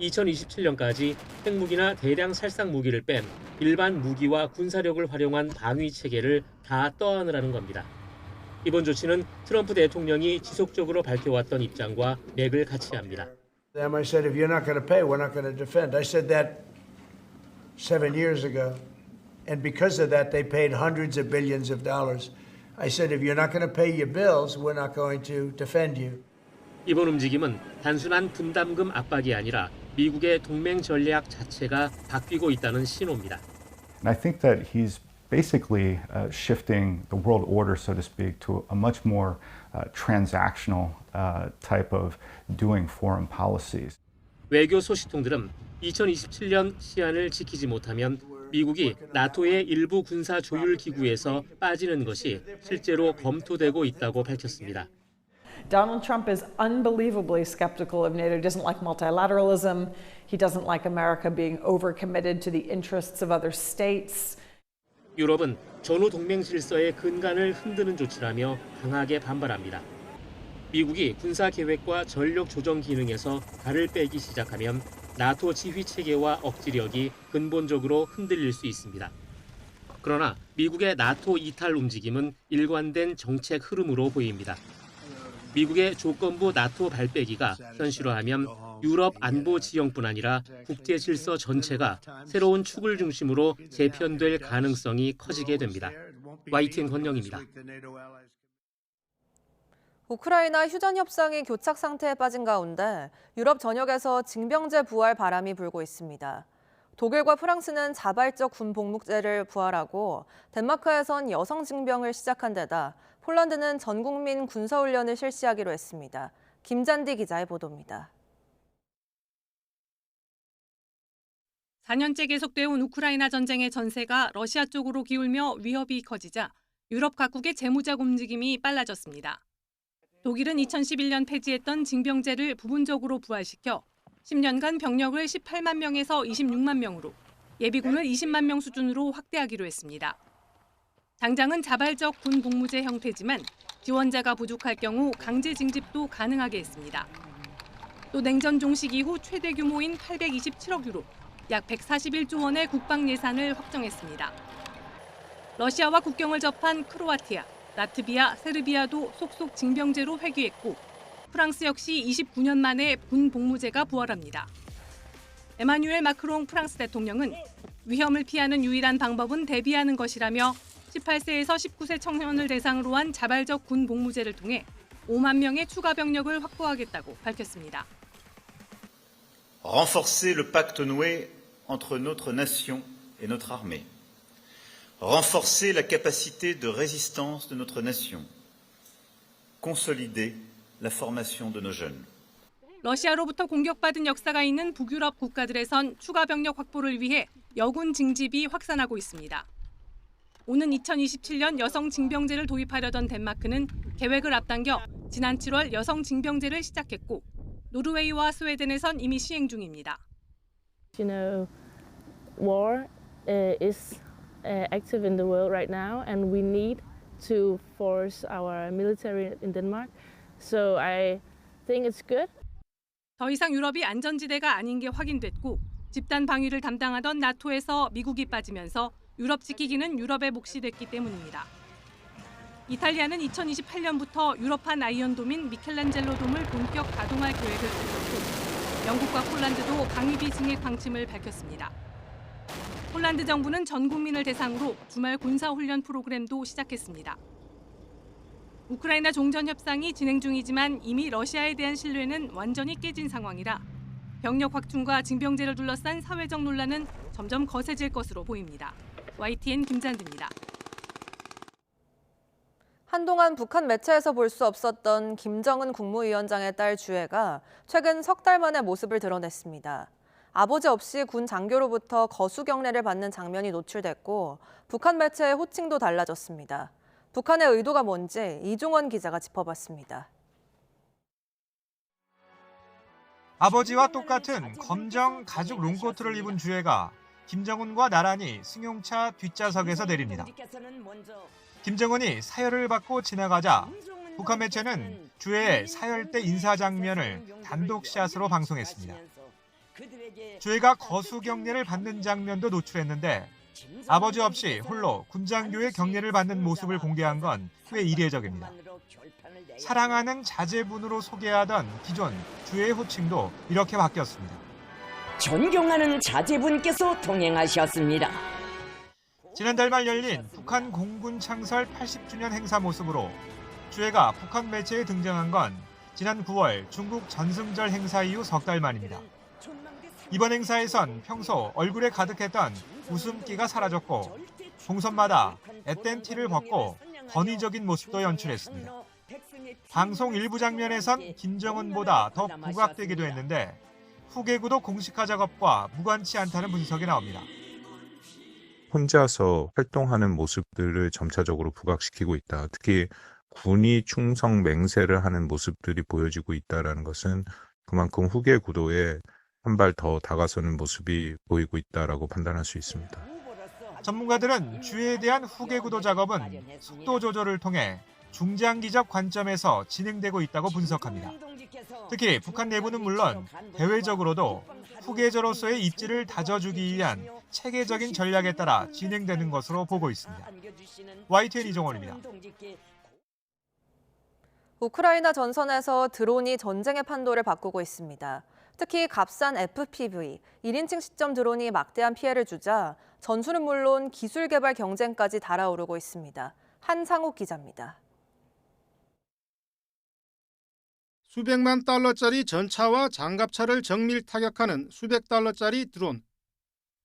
2027년까지 핵무기나 대량 살상 무기를 뺀 일반 무기와 군사력을 활용한 방위 체계를 다 떠안으라는 겁니다. 이번 조치는 트럼프 대통령이 지속적으로 밝혀왔던 입장과 맥을 같이 합니다. I said, if you're not going to pay, we're not going to defend. I said that 7 years ago. And because of that, they paid hundreds of billions of dollars. I said, if you're not going to pay your bills, we're not going to defend you. 이번 움직임은 단순한 분담금 압박이 아니라 미국의 동맹 전략 자체가 바뀌고 있다는 신호입니다. And I think that he's basically shifting the world order, so to speak, to a much more transactional type of doing foreign policies. 외교 소식통들은 2027년 시한을 지키지 못하면 미국이 나토의 일부 군사 조율 기구에서 빠지는 것이 실제로 검토되고 있다고 밝혔습니다. Donald Trump is unbelievably skeptical of NATO. He doesn't like multilateralism. He doesn't like America being overcommitted to the interests of other states. 유럽은 전후 동맹 질서의 근간을 흔드는 조치라며 강하게 반발합니다. 미국이 군사 계획과 전력 조정 기능에서 발을 빼기 시작하면 나토 지휘 체계와 억지력이 근본적으로 흔들릴 수 있습니다. 그러나 미국의 나토 이탈 움직임은 일관된 정책 흐름으로 보입니다. 미국의 조건부 나토 발빼기가 현실화하면 유럽 안보 지형뿐 아니라 국제 질서 전체가 새로운 축을 중심으로 재편될 가능성이 커지게 됩니다. YTN 권영입니다. 우크라이나 휴전 협상이 교착 상태에 빠진 가운데 유럽 전역에서 징병제 부활 바람이 불고 있습니다. 독일과 프랑스는 자발적 군 복무제를 부활하고 덴마크에선 여성 징병을 시작한 데다 폴란드는 전 국민 군사훈련을 실시하기로 했습니다. 김잔디 기자의 보도입니다. 4년째 계속돼온 우크라이나 전쟁의 전세가 러시아 쪽으로 기울며 위협이 커지자 유럽 각국의 재무적 움직임이 빨라졌습니다. 독일은 2011년 폐지했던 징병제를 부분적으로 부활시켜 10년간 병력을 18만 명에서 26만 명으로 예비군을 20만 명 수준으로 확대하기로 했습니다. 당장은 자발적 군 복무제 형태지만 지원자가 부족할 경우 강제 징집도 가능하게 했습니다. 또 냉전 종식 이후 최대 규모인 827억 유로, 약 141조 원의 국방 예산을 확정했습니다. 러시아와 국경을 접한 크로아티아, 라트비아, 세르비아도 속속 징병제로 회귀했고 프랑스 역시 29년 만에 군 복무제가 부활합니다. 에마뉴엘 마크롱 프랑스 대통령은 위험을 피하는 유일한 방법은 대비하는 것이라며 18세에서 19세 청년을 대상으로 한 자발적 군 복무제를 통해 5만 명의 추가 병력을 확보하겠다고 밝혔습니다. Renforcer le pacte noué entre notre nation et notre armée. Renforcer la capacité de résistance de notre nation. Consolider la formation de nos jeunes. 러시아로부터 공격받은 역사가 있는 북유럽 국가들에선 추가 병력 확보를 위해 여군 징집이 확산하고 있습니다. 오는 2027년 여성 징병제를 도입하려던 덴마크는 계획을 앞당겨 지난 7월 여성 징병제를 시작했고 노르웨이와 스웨덴에선 이미 시행 중입니다. You know, war is active in the world right now, and we need to force our military in Denmark. So I think it's good. 더 이상 유럽이 안전지대가 아닌 게 확인됐고 집단 방위를 담당하던 나토에서 미국이 빠지면서 유럽 지키기는 유럽의 몫이 됐기 때문입니다. 이탈리아는 2028년부터 유럽판 아이언돔인 미켈란젤로 돔을 본격 가동할 계획을 밝혔고 영국과 폴란드도 방위비 증액 방침을 밝혔습니다. 폴란드 정부는 전 국민을 대상으로 주말 군사훈련 프로그램도 시작했습니다. 우크라이나 종전 협상이 진행 중이지만 이미 러시아에 대한 신뢰는 완전히 깨진 상황이라 병력 확충과 징병제를 둘러싼 사회적 논란은 점점 거세질 것으로 보입니다. YTN 김잔디입니다. 한동안 북한 매체에서 볼 수 없었던 김정은 국무위원장의 딸 주애가 최근 석 달 만에 모습을 드러냈습니다. 아버지 없이 군 장교로부터 거수 경례를 받는 장면이 노출됐고 북한 매체의 호칭도 달라졌습니다. 북한의 의도가 뭔지 이종원 기자가 짚어봤습니다. 아버지와 똑같은 검정 가죽 롱코트를 입은 주애가 김정은과 나란히 승용차 뒷좌석에서 내립니다. 김정은이 사열을 받고 지나가자 북한 매체는 주애의 사열 때 인사 장면을 단독샷으로 방송했습니다. 주애가 거수 경례를 받는 장면도 노출했는데 아버지 없이 홀로 군장교의 경례를 받는 모습을 공개한 건 꽤 이례적입니다. 사랑하는 자제분으로 소개하던 기존 주애의 호칭도 이렇게 바뀌었습니다. 존경하는 자제분께서 동행하셨습니다. 지난달 말 열린 북한 공군 창설 80주년 행사 모습으로 주애가 북한 매체에 등장한 건 지난 9월 중국 전승절 행사 이후 석 달 만입니다. 이번 행사에선 평소 얼굴에 가득했던 웃음기가 사라졌고 동선마다 앳된 티를 벗고 권위적인 모습도 연출했습니다. 방송 일부 장면에선 김정은보다 더 부각되기도 했는데 후계구도 공식화 작업과 무관치 않다는 분석이 나옵니다. 혼자서 활동하는 모습들을 점차적으로 부각시키고 있다. 특히 군이 충성 맹세를 하는 모습들이 보여지고 있다는 것은 그만큼 후계 구도에 한 발 더 다가서는 모습이 보이고 있다라고 판단할 수 있습니다. 전문가들은 주애에 대한 후계 구도 작업은 속도 조절을 통해 중장기적 관점에서 진행되고 있다고 분석합니다. 특히 북한 내부는 물론 대외적으로도 후계자로서의 입지를 다져주기 위한 체계적인 전략에 따라 진행되는 것으로 보고 있습니다. YTN 이종원입니다. 우크라이나 전선에서 드론이 전쟁의 판도를 바꾸고 있습니다. 특히 값싼 FPV, 1인칭 시점 드론이 막대한 피해를 주자 전술은 물론 기술 개발 경쟁까지 달아오르고 있습니다. 한상욱 기자입니다. 수백만 달러짜리 전차와 장갑차를 정밀 타격하는 수백 달러짜리 드론.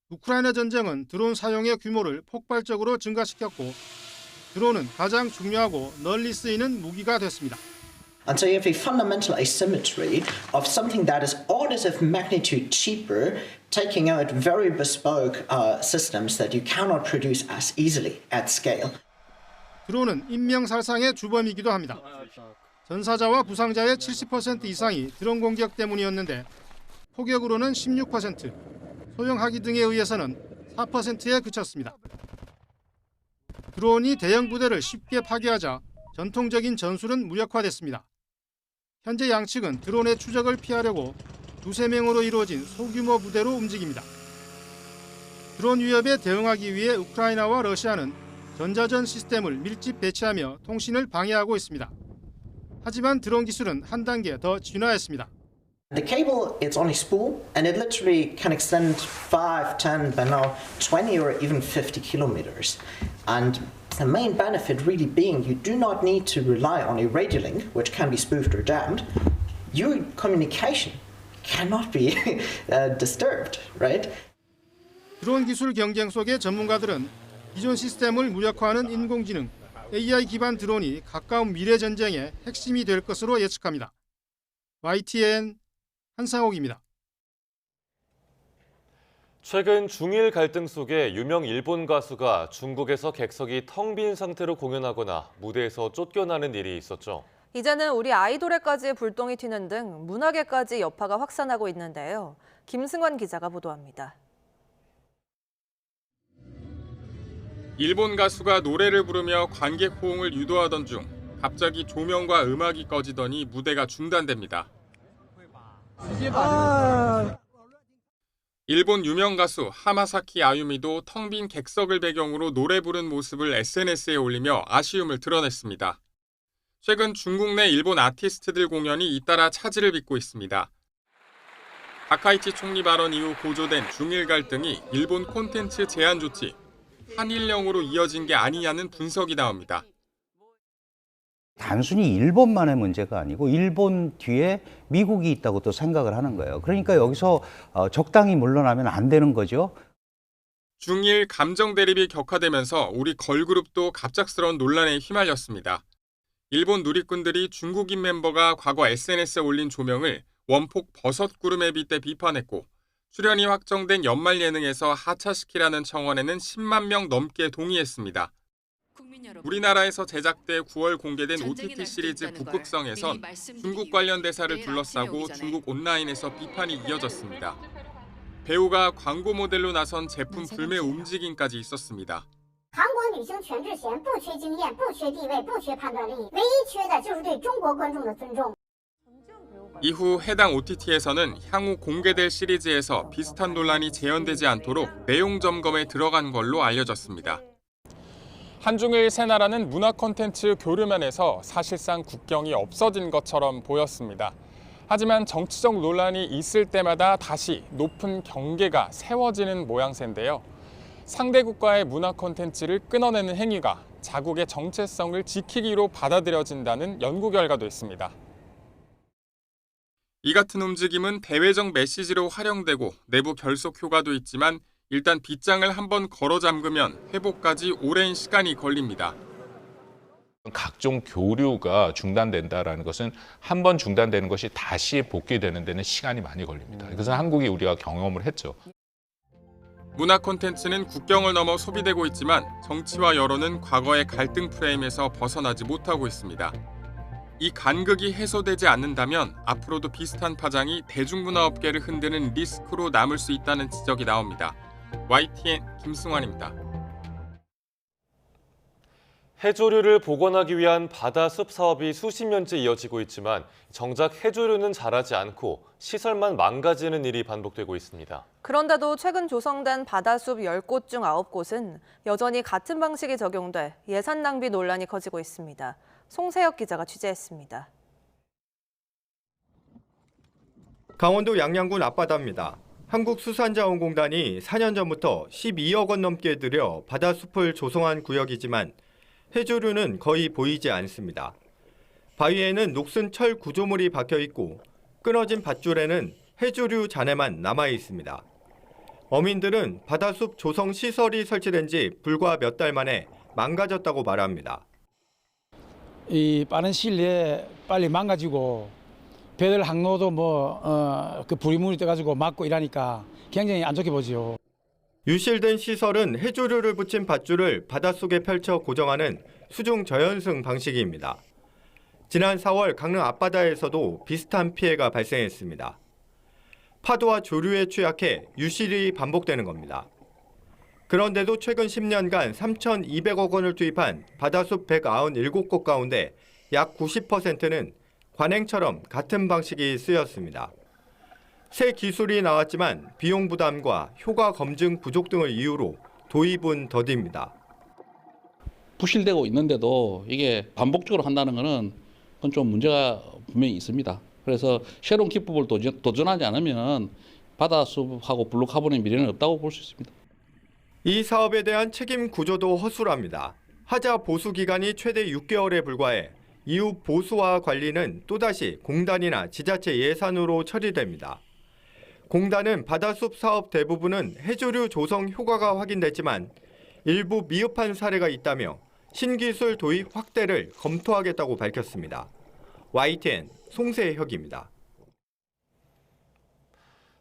우크라이나 전쟁은 드론 사용의 규모를 폭발적으로 증가시켰고 드론은 가장 중요하고 널리 쓰이는 무기가 됐습니다. And so you have a fundamental asymmetry of something that is orders of magnitude cheaper, taking out very bespoke systems that you cannot produce as easily at scale. 드론은 인명살상의 주범이기도 합니다. 전사자와 부상자의 70% 이상이 드론 공격 때문이었는데 포격으로는 16%, 소형 하기 등에 의해서는 4%에 그쳤습니다. 드론이 대형 부대를 쉽게 파괴하자 전통적인 전술은 무력화됐습니다. 현재 양측은 드론의 추적을 피하려고 두세 명으로 이루어진 소규모 부대로 움직입니다. 드론 위협에 대응하기 위해 우크라이나와 러시아는 전자전 시스템을 밀집 배치하며 통신을 방해하고 있습니다. 하지만 드론 기술은 한 단계 더 진화했습니다. The cable is on a spool and it literally can extend 5, 10, but now 20 or even 50 kilometers. And the main benefit really being you do not need to rely on a radio link, which can be spoofed or jammed. Your communication cannot be disturbed, right? 드론 기술 경쟁 속의 전문가들은 기존 시스템을 무력화하는 인공지능, AI 기반 드론이 가까운 미래 전쟁의 핵심이 될 것으로 예측합니다. YTN 한상옥입니다. 최근 중일 갈등 속에 유명 일본 가수가 중국에서 객석이 텅 빈 상태로 공연하거나 무대에서 쫓겨나는 일이 있었죠. 이제는 우리 아이돌에까지 불똥이 튀는 등 문화계까지 여파가 확산하고 있는데요. 김승환 기자가 보도합니다. 일본 가수가 노래를 부르며 관객 호응을 유도하던 중 갑자기 조명과 음악이 꺼지더니 무대가 중단됩니다. 일본 유명 가수 하마사키 아유미도 텅 빈 객석을 배경으로 노래 부른 모습을 SNS에 올리며 아쉬움을 드러냈습니다. 최근 중국 내 일본 아티스트들 공연이 잇따라 차질을 빚고 있습니다. 다카이치 총리 발언 이후 고조된 중일 갈등이 일본 콘텐츠 제한 조치, 한일령으로 이어진 게 아니냐는 분석이 나옵니다. 단순히 일본만의 문제가 아니고 일본 뒤에 미국이 있다고 또 생각을 하는 거예요. 그러니까 여기서 적당히 물러나면 안 되는 거죠. 중일 감정 대립이 격화되면서 우리 걸그룹도 갑작스러운 논란에 휘말렸습니다. 일본 누리꾼들이 중국인 멤버가 과거 SNS에 올린 조명을 원폭 버섯 구름에 빗대 비판했고 출연이 확정된 연말 예능에서 하차시키라는 청원에는 10만 명 넘게 동의했습니다. 우리나라에서 제작돼 9월 공개된 OTT 시리즈 북극성에선 중국 관련 대사를 둘러싸고 중국 온라인에서 비판이 이어졌습니다. 배우가 광고 모델로 나선 제품 불매 움직임까지 있었습니다. 韩国女性全智贤不缺经验，不缺地位，不缺判断力，唯一缺的就是对中国观众的尊重。 이후 해당 OTT에서는 향후 공개될 시리즈에서 비슷한 논란이 재현되지 않도록 내용 점검에 들어간 걸로 알려졌습니다. 한중일 세 나라는 문화 콘텐츠 교류면에서 사실상 국경이 없어진 것처럼 보였습니다. 하지만 정치적 논란이 있을 때마다 다시 높은 경계가 세워지는 모양새인데요. 상대 국가의 문화 콘텐츠를 끊어내는 행위가 자국의 정체성을 지키기로 받아들여진다는 연구 결과도 있습니다. 이 같은 움직임은 대외적 메시지로 활용되고 내부 결속 효과도 있지만 일단 빗장을 한번 걸어 잠그면 회복까지 오랜 시간이 걸립니다. 각종 교류가 중단된다라는 것은 한 번 중단되는 것이 다시 복귀되는 데는 시간이 많이 걸립니다. 그래서 한국이 우리가 경험을 했죠. 문화 콘텐츠는 국경을 넘어 소비되고 있지만 정치와 여론은 과거의 갈등 프레임에서 벗어나지 못하고 있습니다. 이 간극이 해소되지 않는다면 앞으로도 비슷한 파장이 대중문화업계를 흔드는 리스크로 남을 수 있다는 지적이 나옵니다. YTN 김승환입니다. 해조류를 복원하기 위한 바다숲 사업이 수십 년째 이어지고 있지만 정작 해조류는 자라지 않고 시설만 망가지는 일이 반복되고 있습니다. 그런데도 최근 조성된 바다숲 10곳 중 9곳은 여전히 같은 방식이 적용돼 예산 낭비 논란이 커지고 있습니다. 송세혁 기자가 취재했습니다. 강원도 양양군 앞바다입니다. 한국수산자원공단이 4년 전부터 12억 원 넘게 들여 바다숲을 조성한 구역이지만 해조류는 거의 보이지 않습니다. 바위에는 녹슨 철 구조물이 박혀 있고 끊어진 밧줄에는 해조류 잔해만 남아 있습니다. 어민들은 바다숲 조성 시설이 설치된 지 불과 몇 달 만에 망가졌다고 말합니다. 이 빠른 시일 내에 빨리 망가지고 배들 항로도 그 부리물이 떠가지고 막고 이러니까 굉장히 안 좋게 보지요. 유실된 시설은 해조류를 붙인 밧줄을 바닷속에 펼쳐 고정하는 수중 저연승 방식입니다. 지난 4월 강릉 앞바다에서도 비슷한 피해가 발생했습니다. 파도와 조류에 취약해 유실이 반복되는 겁니다. 그런데도 최근 10년간 3,200억 원을 투입한 바다숲 197곳 가운데 약 90%는 관행처럼 같은 방식이 쓰였습니다. 새 기술이 나왔지만 비용 부담과 효과 검증 부족 등을 이유로 도입은 더딥니다. 부실되고 있는데도 이게 반복적으로 한다는 것은 그건 좀 문제가 분명히 있습니다. 그래서 새로운 기법을 도전하지 않으면 바다숲하고 블루카본의 미래는 없다고 볼 수 있습니다. 이 사업에 대한 책임 구조도 허술합니다. 하자 보수 기간이 최대 6개월에 불과해 이후 보수와 관리는 또다시 공단이나 지자체 예산으로 처리됩니다. 공단은 바다숲 사업 대부분은 해조류 조성 효과가 확인됐지만 일부 미흡한 사례가 있다며 신기술 도입 확대를 검토하겠다고 밝혔습니다. YTN 송세혁입니다.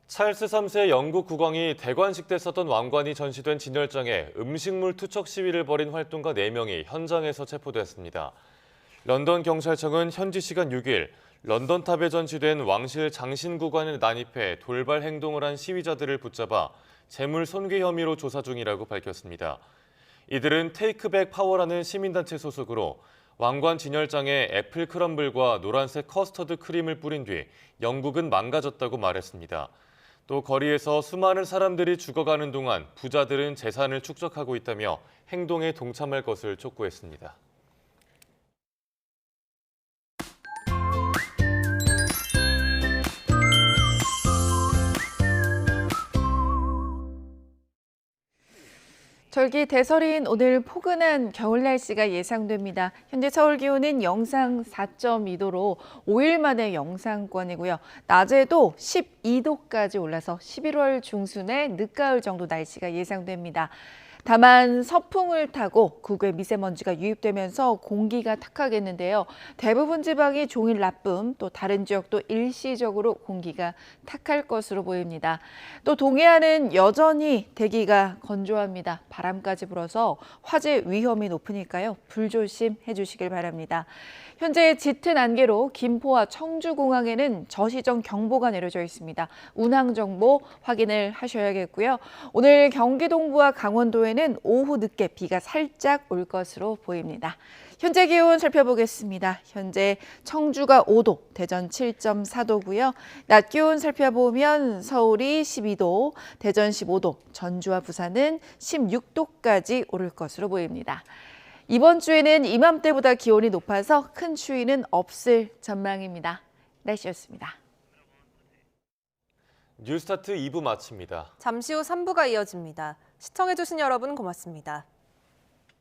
찰스 3세 영국 국왕이 대관식 때 썼던 왕관이 전시된 진열장에 음식물 투척 시위를 벌인 활동가 4명이 현장에서 체포됐습니다. 런던 경찰청은 현지 시간 6일 런던탑에 전시된 왕실 장신구관을 난입해 돌발 행동을 한 시위자들을 붙잡아 재물 손괴 혐의로 조사 중이라고 밝혔습니다. 이들은 테이크백 파워라는 시민단체 소속으로 왕관 진열장에 애플 크럼블과 노란색 커스터드 크림을 뿌린 뒤 영국은 망가졌다고 말했습니다. 또 거리에서 수많은 사람들이 죽어가는 동안 부자들은 재산을 축적하고 있다며 행동에 동참할 것을 촉구했습니다. 절기 대설인 오늘 포근한 겨울 날씨가 예상됩니다. 현재 서울 기온은 영상 4.2도로 5일 만에 영상권이고요. 낮에도 12도까지 올라서 11월 중순에 늦가을 정도 날씨가 예상됩니다. 다만 서풍을 타고 국외 미세먼지가 유입되면서 공기가 탁하겠는데요. 대부분 지방이 종일 나쁨, 또 다른 지역도 일시적으로 공기가 탁할 것으로 보입니다. 또 동해안은 여전히 대기가 건조합니다. 바람까지 불어서 화재 위험이 높으니까요. 불조심해 주시길 바랍니다. 현재 짙은 안개로 김포와 청주공항에는 저시정 경보가 내려져 있습니다. 운항 정보 확인을 하셔야겠고요. 오늘 경기 동부와 강원도에는 오후 늦게 비가 살짝 올 것으로 보입니다. 현재 기온 살펴보겠습니다. 현재 청주가 5도, 대전 7.4도고요. 낮 기온 살펴보면 서울이 12도, 대전 15도, 전주와 부산은 16도까지 오를 것으로 보입니다. 이번 주에는 이맘때보다 기온이 높아서 큰 추위는 없을 전망입니다. 날씨였습니다. 뉴스타트 2부 마칩니다. 잠시 후 3부가 이어집니다. 시청해주신 여러분 고맙습니다.